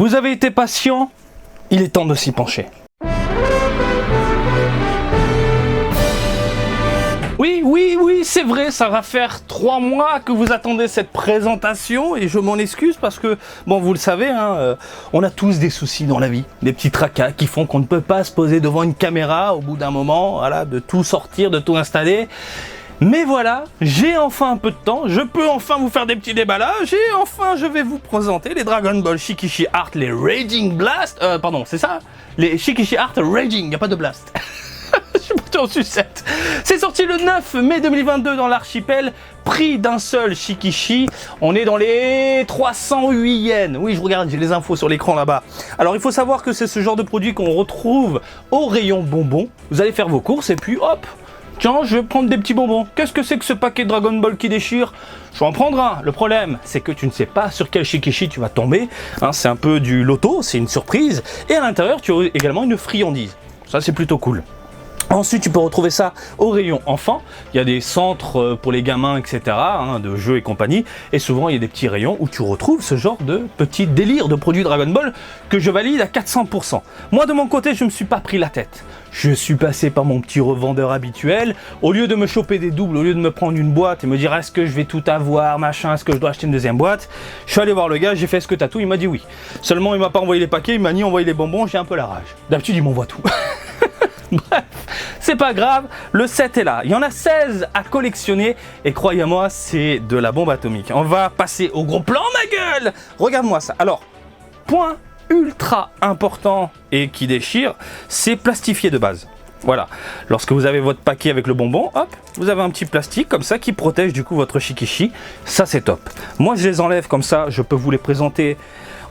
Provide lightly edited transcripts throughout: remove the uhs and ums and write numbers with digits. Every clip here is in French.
Vous avez été patient, il est temps de s'y pencher. Oui, c'est vrai, ça va faire 3 mois que vous attendez cette présentation et je m'en excuse parce que, bon, vous le savez, hein, on a tous des soucis dans la vie, des petits tracas qui font qu'on ne peut pas se poser devant une caméra au bout d'un moment, voilà, de tout sortir, de tout installer. Mais voilà, j'ai enfin un peu de temps, je peux enfin vous faire des petits déballages et enfin je vais vous présenter les Dragon Ball Shikishi Heart, les Raging Blast, pardon, c'est ça? Les Shikishi Heart Raging, y a pas de blast. Je suis plutôt en sucette. C'est sorti le 9 mai 2022 dans l'archipel, prix d'un seul Shikishi, on est dans les 308 yens. Oui, je regarde, j'ai les infos sur l'écran là-bas. Alors il faut savoir que c'est ce genre de produit qu'on retrouve au rayon bonbons. Vous allez faire vos courses et puis hop, tiens, je vais prendre des petits bonbons. Qu'est-ce que c'est que ce paquet Dragon Ball qui déchire? Je vais en prendre un. Le problème, c'est que tu ne sais pas sur quel Shikishi tu vas tomber. Hein, c'est un peu du loto, c'est une surprise. Et à l'intérieur, tu as également une friandise. Ça, c'est plutôt cool. Ensuite, tu peux retrouver ça au rayon enfant. Il y a des centres pour les gamins, etc., hein, de jeux et compagnie. Et souvent, il y a des petits rayons où tu retrouves ce genre de petits délires de produits Dragon Ball que je valide à 400%. Moi, de mon côté, je ne me suis pas pris la tête. Je suis passé par mon petit revendeur habituel. Au lieu de me choper des doubles, au lieu de me prendre une boîte et me dire est-ce que je vais tout avoir, machin, est-ce que je dois acheter une deuxième boîte, je suis allé voir le gars, j'ai fait est-ce que t'as tout, il m'a dit oui. Seulement, il m'a pas envoyé les paquets, il m'a ni envoyé les bonbons, j'ai un peu la rage. D'habitude, il m'envoie tout. Bref, c'est pas grave, le set est là. Il y en a 16 à collectionner et croyez-moi, c'est de la bombe atomique. On va passer au gros plan, ma gueule. Regarde-moi ça. Alors, point ultra important et qui déchire, c'est plastifié de base. Voilà, lorsque vous avez votre paquet avec le bonbon, hop, vous avez un petit plastique comme ça qui protège du coup votre Shikishi. Ça, c'est top. Moi, je les enlève comme ça, je peux vous les présenter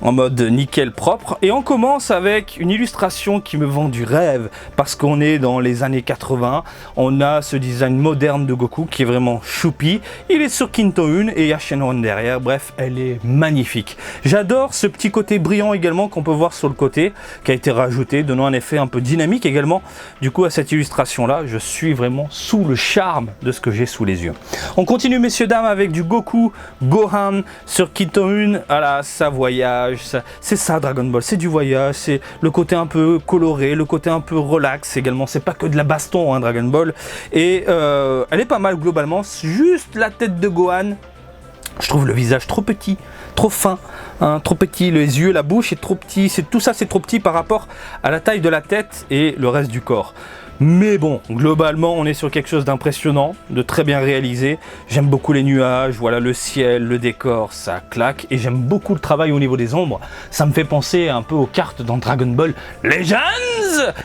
en mode nickel propre. Et on commence avec une illustration qui me vend du rêve parce qu'on est dans les années 80. On a ce design moderne de Goku qui est vraiment choupi. Il est sur Kinto-un et il y a Shenron derrière. Bref, elle est magnifique. J'adore ce petit côté brillant également qu'on peut voir sur le côté qui a été rajouté, donnant un effet un peu dynamique également. Du coup, à cette illustration-là, je suis vraiment sous le charme de ce que j'ai sous les yeux. On continue, messieurs, dames, avec du Goku Gohan sur Kinto-un. Voilà, ça voyage. C'est ça Dragon Ball, c'est du voyage, c'est le côté un peu coloré, le côté un peu relax également, c'est pas que de la baston hein, Dragon Ball, et elle est pas mal globalement, juste la tête de Gohan, je trouve le visage trop petit, trop fin, hein, trop petit, les yeux, la bouche est trop petit, tout ça c'est trop petit par rapport à la taille de la tête et le reste du corps. Mais bon, globalement, on est sur quelque chose d'impressionnant, de très bien réalisé. J'aime beaucoup les nuages, voilà, le ciel, le décor, ça claque. Et j'aime beaucoup le travail au niveau des ombres. Ça me fait penser un peu aux cartes dans Dragon Ball Legends.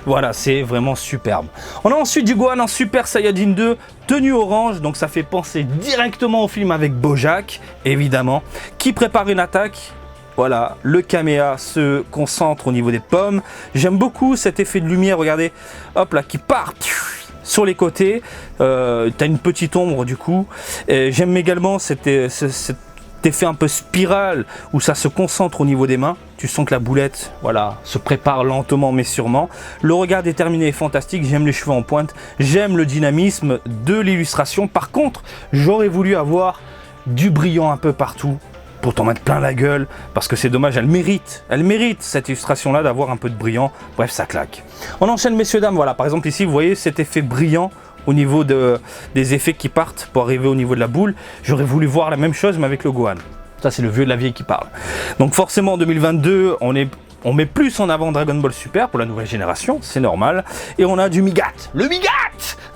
Voilà, c'est vraiment superbe. On a ensuite du Gohan en Super Saiyajin 2, tenue orange. Donc ça fait penser directement au film avec Bojack, évidemment, qui prépare une attaque. Voilà, le Kamea se concentre au niveau des pommes. J'aime beaucoup cet effet de lumière, regardez, hop là, qui part sur les côtés. T'as une petite ombre du coup. J'aime également cet effet un peu spirale où ça se concentre au niveau des mains. Tu sens que la boulette, voilà, se prépare lentement mais sûrement. Le regard déterminé est fantastique. J'aime les cheveux en pointe. J'aime le dynamisme de l'illustration. Par contre, j'aurais voulu avoir du brillant un peu partout, pour t'en mettre plein la gueule, parce que c'est dommage, elle mérite cette illustration là d'avoir un peu de brillant. Bref, ça claque. On enchaîne, messieurs dames, voilà, par exemple ici vous voyez cet effet brillant au niveau des effets qui partent pour arriver au niveau de la boule. J'aurais voulu voir la même chose mais avec le Gohan. Ça c'est le vieux de la vieille qui parle. Donc forcément en 2022 on met plus en avant Dragon Ball Super pour la nouvelle génération, c'est normal. Et on a du Migat, le Migat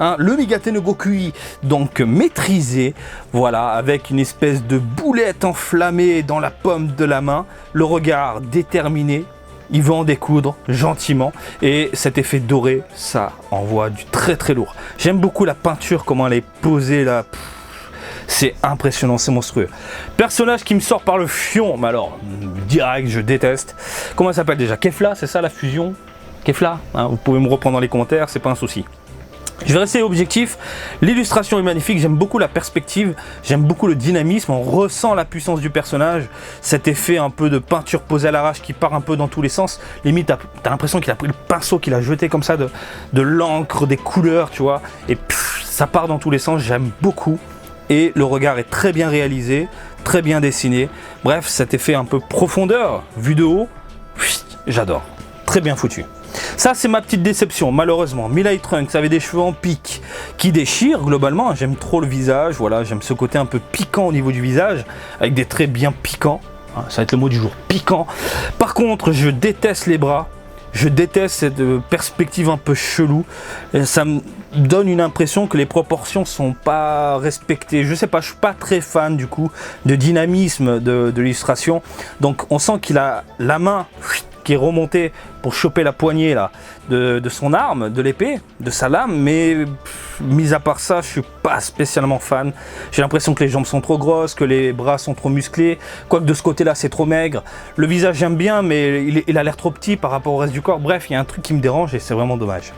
hein, le Migate no Gokui, donc maîtrisé, voilà, avec une espèce de boulette enflammée dans la paume de la main, le regard déterminé, il veut en découdre gentiment, et cet effet doré, ça envoie du très très lourd. J'aime beaucoup la peinture, comment elle est posée là. C'est impressionnant, c'est monstrueux. Personnage qui me sort par le fion, mais alors, direct, je déteste. Comment elle s'appelle déjà? Kefla, c'est ça la fusion? Kefla, hein, vous pouvez me reprendre dans les commentaires, c'est pas un souci. Je vais rester objectif, l'illustration est magnifique, j'aime beaucoup la perspective, j'aime beaucoup le dynamisme, on ressent la puissance du personnage, cet effet un peu de peinture posée à l'arrache qui part un peu dans tous les sens, limite t'as l'impression qu'il a pris le pinceau, qu'il a jeté comme ça de l'encre, des couleurs, tu vois, et ça part dans tous les sens, j'aime beaucoup. Et le regard est très bien réalisé, très bien dessiné. Bref, cet effet un peu profondeur, vu de haut, j'adore. Très bien foutu. Ça, c'est ma petite déception, malheureusement. Mirai Trunks avait des cheveux en pique qui déchirent globalement. J'aime trop le visage, voilà, j'aime ce côté un peu piquant au niveau du visage, avec des traits bien piquants. Ça va être le mot du jour, piquant. Par contre, je déteste les bras. Je déteste cette perspective un peu chelou. Et ça me donne une impression que les proportions sont pas respectées. Je sais pas, je suis pas très fan du coup de dynamisme de l'illustration. Donc on sent qu'il a la main qui est remontée pour choper la poignée là de son arme, de l'épée, de sa lame, mais mis à part ça, je suis pas spécialement fan. J'ai l'impression que les jambes sont trop grosses, que les bras sont trop musclés, quoique de ce côté-là c'est trop maigre. Le visage j'aime bien, mais il a l'air trop petit par rapport au reste du corps. Bref, il y a un truc qui me dérange et c'est vraiment dommage.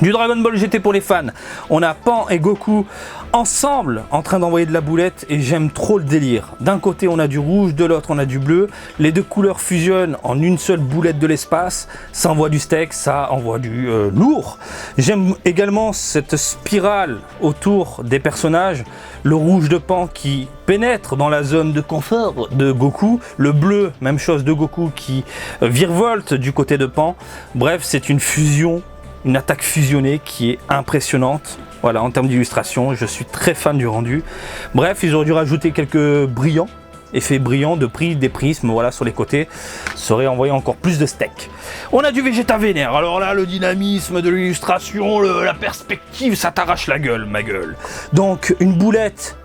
Du Dragon Ball GT pour les fans, on a Pan et Goku ensemble en train d'envoyer de la boulette et j'aime trop le délire. D'un côté on a du rouge, de l'autre on a du bleu, les deux couleurs fusionnent en une seule boulette de l'espace, ça envoie du steak, ça envoie du lourd. J'aime également cette spirale autour des personnages, le rouge de Pan qui pénètre dans la zone de confort de Goku, le bleu, même chose de Goku qui virevolte du côté de Pan. Bref, c'est une fusion. Une attaque fusionnée qui est impressionnante. Voilà, en termes d'illustration, je suis très fan du rendu. Bref, ils auraient dû rajouter quelques brillants, effets brillants de des prismes, voilà, sur les côtés. Ça aurait envoyé encore plus de steak. On a du Vegeta vénère. Alors là, le dynamisme de l'illustration, la perspective, ça t'arrache la gueule, ma gueule. Donc, une boulette,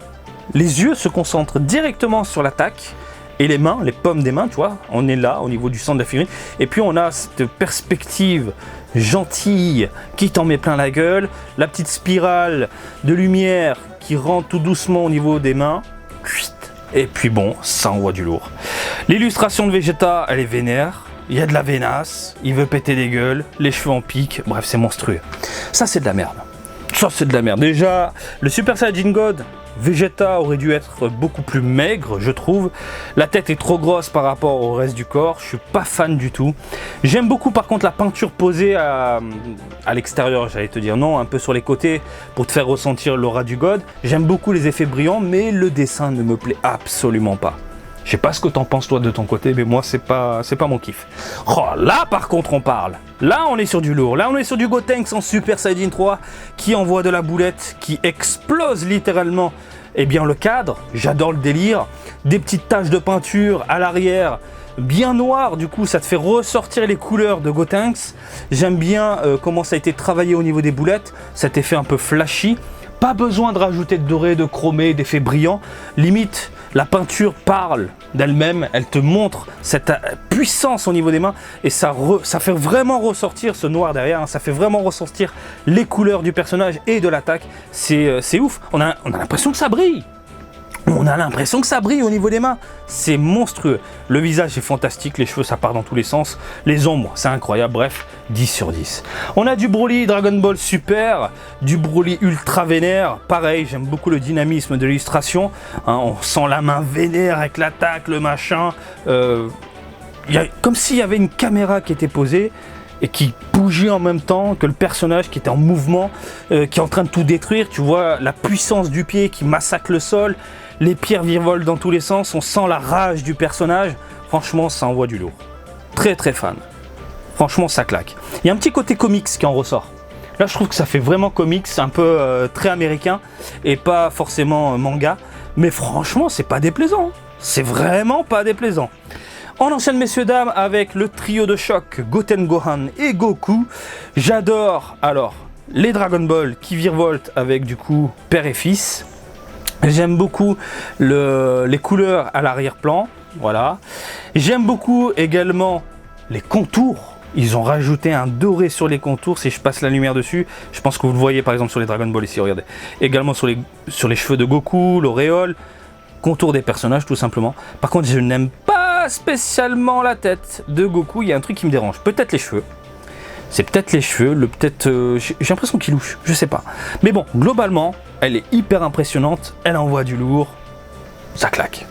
les yeux se concentrent directement sur l'attaque. Et les mains, les pommes des mains, tu vois, on est là au niveau du centre de la figurine. Et puis on a cette perspective gentille qui t'en met plein la gueule. La petite spirale de lumière qui rentre tout doucement au niveau des mains. Et puis bon, ça envoie du lourd. L'illustration de Vegeta, elle est vénère. Il y a de la vénasse, il veut péter des gueules, les cheveux en pique. Bref, c'est monstrueux. Ça, c'est de la merde. Ça, c'est de la merde. Déjà, le Super Saiyajin God, Vegeta aurait dû être beaucoup plus maigre, je trouve. La tête est trop grosse par rapport au reste du corps. Je suis pas fan du tout. J'aime beaucoup par contre la peinture posée à l'extérieur, j'allais te dire non, un peu sur les côtés pour te faire ressentir l'aura du God. J'aime beaucoup les effets brillants, mais le dessin ne me plaît absolument pas. Je sais pas ce que t'en penses toi de ton côté, mais moi c'est pas mon kiff. Oh, là par contre on parle. Là on est sur du lourd. Là on est sur du Gotenks en Super Saiyajin 3 qui envoie de la boulette, qui explose littéralement. Eh bien le cadre, j'adore le délire. Des petites taches de peinture à l'arrière, bien noires, du coup ça te fait ressortir les couleurs de Gotenks. J'aime bien comment ça a été travaillé au niveau des boulettes, cet effet un peu flashy. Pas besoin de rajouter de doré, de chromé, d'effets brillants. Limite, la peinture parle d'elle-même, elle te montre cette puissance au niveau des mains et ça fait vraiment ressortir ce noir derrière, hein, ça fait vraiment ressortir les couleurs du personnage et de l'attaque. C'est ouf, on a l'impression que ça brille. On a l'impression que ça brille au niveau des mains. C'est monstrueux. Le visage est fantastique, les cheveux ça part dans tous les sens. Les ombres, c'est incroyable. Bref, 10 sur 10. On a du Broly Dragon Ball Super, du Broly Ultra Vénère. Pareil, j'aime beaucoup le dynamisme de l'illustration. Hein, on sent la main vénère avec l'attaque, le machin. Comme s'il y avait une caméra qui était posée et qui bougeait en même temps que le personnage qui était en mouvement, qui est en train de tout détruire. Tu vois la puissance du pied qui massacre le sol. Les pierres virevolent dans tous les sens, on sent la rage du personnage. Franchement, ça envoie du lourd. Très très fan. Franchement, ça claque. Il y a un petit côté comics qui en ressort. Là, je trouve que ça fait vraiment comics, un peu très américain et pas forcément manga. Mais franchement, c'est pas déplaisant. C'est vraiment pas déplaisant. On enchaîne, messieurs, dames, avec le trio de choc Goten, Gohan et Goku. J'adore, alors, les Dragon Ball qui virevoltent avec, du coup, père et fils. J'aime beaucoup les couleurs à l'arrière-plan, voilà. J'aime beaucoup également les contours. Ils ont rajouté un doré sur les contours. Si je passe la lumière dessus, je pense que vous le voyez par exemple sur les Dragon Ball ici, regardez. Également sur les cheveux de Goku, l'auréole, contour des personnages tout simplement. Par contre, je n'aime pas spécialement la tête de Goku. Il y a un truc qui me dérange, peut-être les cheveux. C'est peut-être les cheveux, j'ai l'impression qu'il louche, je sais pas. Mais bon, globalement, elle est hyper impressionnante, elle envoie du lourd, ça claque.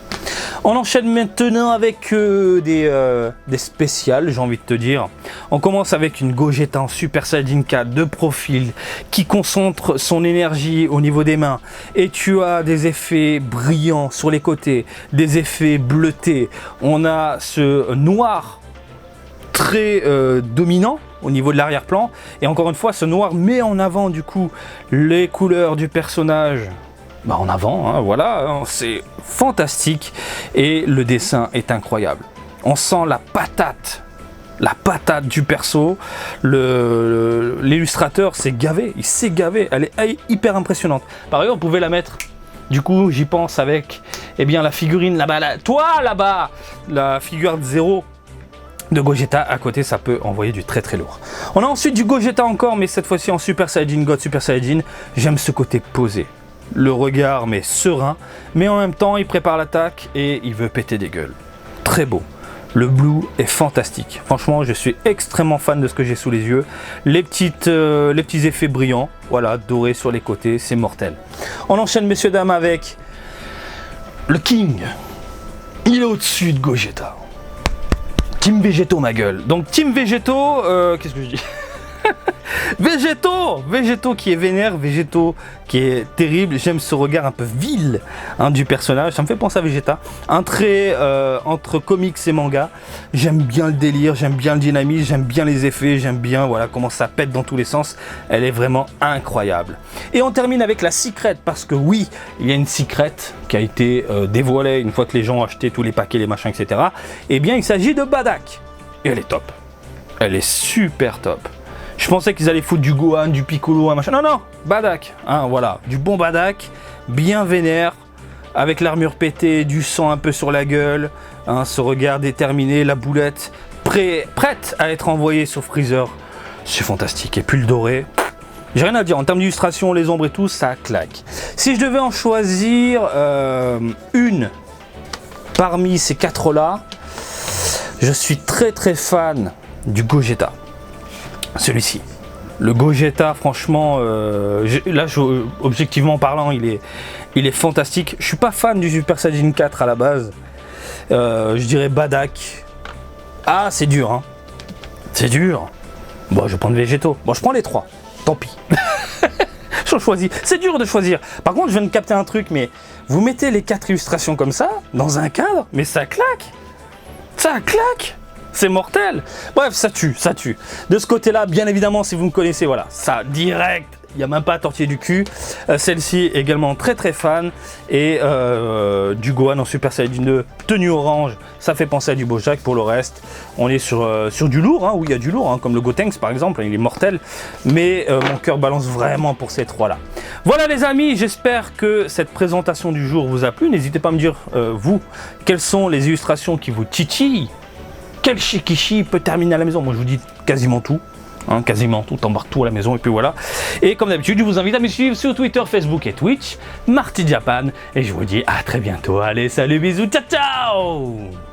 On enchaîne maintenant avec des spéciales, j'ai envie de te dire. On commence avec une Gogeta en Super Saiyajin 4 de profil qui concentre son énergie au niveau des mains. Et tu as des effets brillants sur les côtés, des effets bleutés. On a ce noir très dominant au niveau de l'arrière-plan. Et encore une fois, ce noir met en avant du coup les couleurs du personnage. Bah, en avant, hein, voilà, hein, c'est fantastique. Et le dessin est incroyable. On sent la patate du perso. L'illustrateur s'est gavé, il s'est gavé. Elle est hyper impressionnante. Par ailleurs, on pouvait la mettre. Du coup, j'y pense avec, eh bien, la figurine là-bas, toi là-bas, la figure de Zero de Gogeta à côté, ça peut envoyer du très très lourd. On a ensuite du Gogeta encore, mais cette fois-ci en Super Saiyajin God, Super Saiyajin. J'aime ce côté posé, le regard mais serein, mais en même temps, il prépare l'attaque et il veut péter des gueules. Très beau. Le blue est fantastique. Franchement, je suis extrêmement fan de ce que j'ai sous les yeux. Les petits effets brillants, voilà, dorés sur les côtés, c'est mortel. On enchaîne, messieurs, dames, avec le King. Il est au-dessus de Gogeta. Team Végéto, ma gueule. Donc, Team Végéto, qu'est-ce que je dis? Végéto qui est vénère, Végéto qui est terrible. J'aime ce regard un peu vil, hein, du personnage. Ça me fait penser à Vegeta. Un trait entre comics et manga. J'aime bien le délire, j'aime bien le dynamisme, j'aime bien les effets, j'aime bien voilà comment ça pète dans tous les sens. Elle est vraiment incroyable. Et on termine avec la secret, parce que oui, il y a une secret qui a été dévoilée une fois que les gens ont acheté tous les paquets, les machins, etc. Eh bien, il s'agit de Bardock. Et elle est top. Elle est super top. Je pensais qu'ils allaient foutre du Gohan, du Piccolo, un machin. Non, non, Bardock. Hein, voilà, du bon Bardock, bien vénère, avec l'armure pétée, du sang un peu sur la gueule, hein, ce regard déterminé, la boulette, prête à être envoyée sur Freezer. C'est fantastique. Et puis le doré, j'ai rien à dire. En termes d'illustration, les ombres et tout, ça claque. Si je devais en choisir une parmi ces quatre-là, je suis très très fan du Gogeta. Celui-ci, le Gogeta, franchement, objectivement parlant, il est fantastique. Je suis pas fan du Super Saiyajin 4 à la base. Je dirais Bardock. Ah, c'est dur, hein. C'est dur. Bon, je vais prendre Végéto. Bon, je prends les trois. Tant pis. Je choisis. C'est dur de choisir. Par contre, je viens de capter un truc, mais vous mettez les quatre illustrations comme ça, dans un cadre, mais ça claque. Ça claque. C'est mortel. Bref, ça tue, ça tue. De ce côté-là, bien évidemment, si vous me connaissez, voilà, ça direct. Il n'y a même pas à tortiller du cul. Celle-ci également très très fan. Et du Gohan en Super Saiyajin 2, tenue orange, ça fait penser à du Bojack. Pour le reste, on est sur du lourd, hein, où il y a du lourd, hein, comme le Gotenks par exemple, il est mortel. Mais mon cœur balance vraiment pour ces trois-là. Voilà les amis, j'espère que cette présentation du jour vous a plu. N'hésitez pas à me dire, vous, quelles sont les illustrations qui vous titillent. Quel Shikishi peut terminer à la maison? Moi je vous dis quasiment tout, hein, quasiment tout, t'embarques tout à la maison et puis voilà. Et comme d'habitude je vous invite à me suivre sur Twitter, Facebook et Twitch, Marty Japan, et je vous dis à très bientôt. Allez, salut, bisous, ciao ciao.